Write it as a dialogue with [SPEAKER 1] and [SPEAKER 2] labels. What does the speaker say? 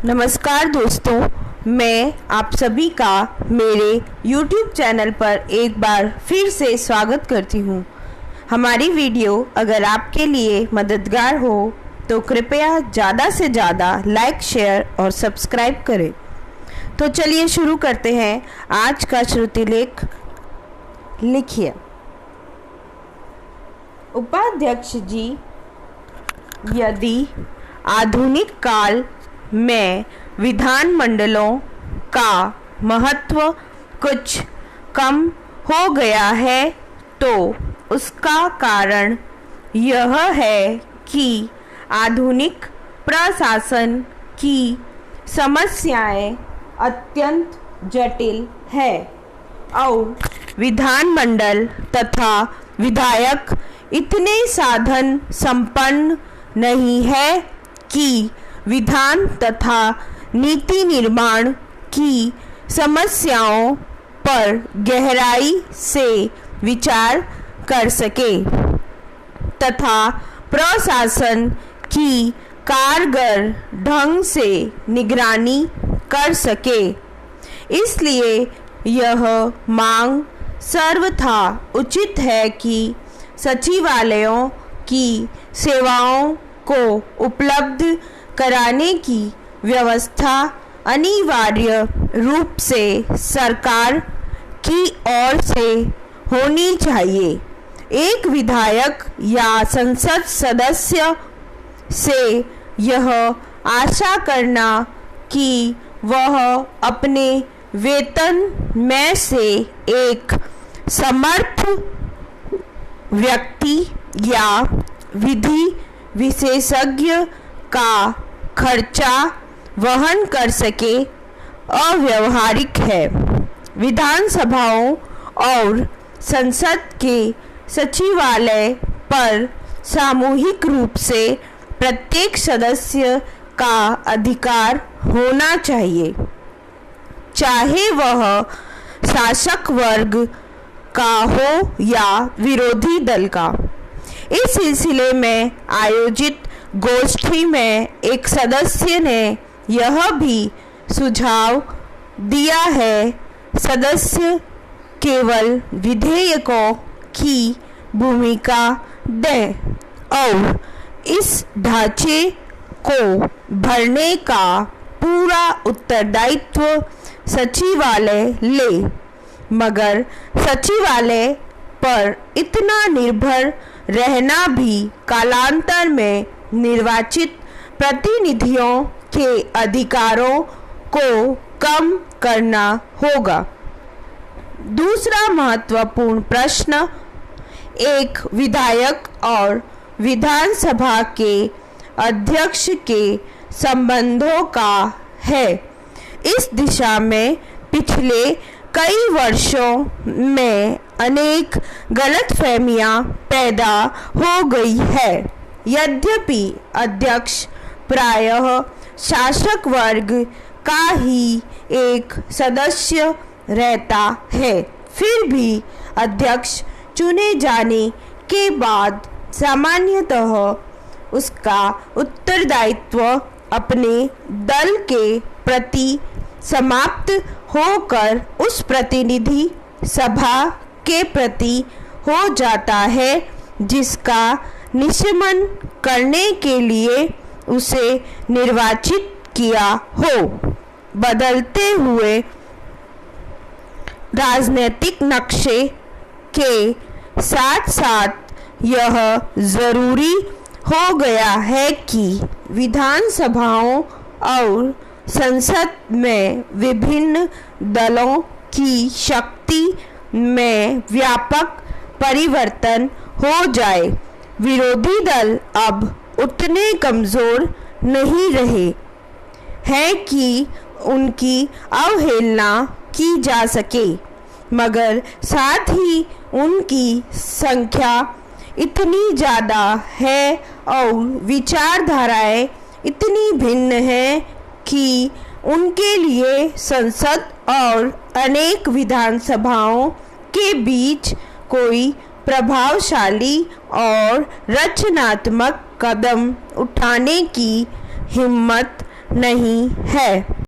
[SPEAKER 1] नमस्कार दोस्तों, मैं आप सभी का मेरे YouTube चैनल पर एक बार फिर से स्वागत करती हूँ। हमारी वीडियो अगर आपके लिए मददगार हो तो कृपया ज़्यादा से ज़्यादा लाइक, शेयर और सब्सक्राइब करें। तो चलिए शुरू करते हैं आज का श्रुतिलेख। लिखिए, उपाध्यक्ष जी, यदि आधुनिक काल में विधानमंडलों का महत्व कुछ कम हो गया है तो उसका कारण यह है कि आधुनिक प्रशासन की समस्याएं अत्यंत जटिल है और विधानमंडल तथा विधायक इतने साधन संपन्न नहीं है कि विधान तथा नीति निर्माण की समस्याओं पर गहराई से विचार कर सके तथा प्रशासन की कारगर ढंग से निगरानी कर सके। इसलिए यह मांग सर्वथा उचित है कि सचिवालयों की सेवाओं को उपलब्ध कराने की व्यवस्था अनिवार्य रूप से सरकार की ओर से होनी चाहिए। एक विधायक या संसद सदस्य से यह आशा करना कि वह अपने वेतन में से एक समर्थ व्यक्ति या विधि विशेषज्ञ का खर्चा वहन कर सके अव्यावहारिक है। विधानसभाओं और संसद के सचिवालय पर सामूहिक रूप से प्रत्येक सदस्य का अधिकार होना चाहिए, चाहे वह शासक वर्ग का हो या विरोधी दल का। इस सिलसिले में आयोजित गोष्ठी में एक सदस्य ने यह भी सुझाव दिया है, सदस्य केवल विधेयकों की भूमिका दें और इस ढांचे को भरने का पूरा उत्तरदायित्व सचिवालय ले, मगर सचिवालय पर इतना निर्भर रहना भी कालांतर में निर्वाचित प्रतिनिधियों के अधिकारों को कम करना होगा। दूसरा महत्वपूर्ण प्रश्न एक विधायक और विधानसभा के अध्यक्ष के संबंधों का है। इस दिशा में पिछले कई वर्षों में अनेक गलतफहमियां पैदा हो गई है। यद्यपि अध्यक्ष प्रायः शासक वर्ग का ही एक सदस्य रहता है, फिर भी अध्यक्ष चुने जाने के बाद सामान्यतः उसका उत्तरदायित्व अपने दल के प्रति समाप्त होकर उस प्रतिनिधि सभा के प्रति हो जाता है जिसका निशमन करने के लिए उसे निर्वाचित किया हो। बदलते हुए राजनीतिक नक्शे के साथ साथ यह जरूरी हो गया है कि विधानसभाओं और संसद में विभिन्न दलों की शक्ति में व्यापक परिवर्तन हो जाए। विरोधी दल अब उतने कमज़ोर नहीं रहे हैं कि उनकी अवहेलना की जा सके, मगर साथ ही उनकी संख्या इतनी ज़्यादा है और विचारधाराएं इतनी भिन्न हैं कि उनके लिए संसद और अनेक विधानसभाओं के बीच कोई प्रभावशाली और रचनात्मक कदम उठाने की हिम्मत नहीं है।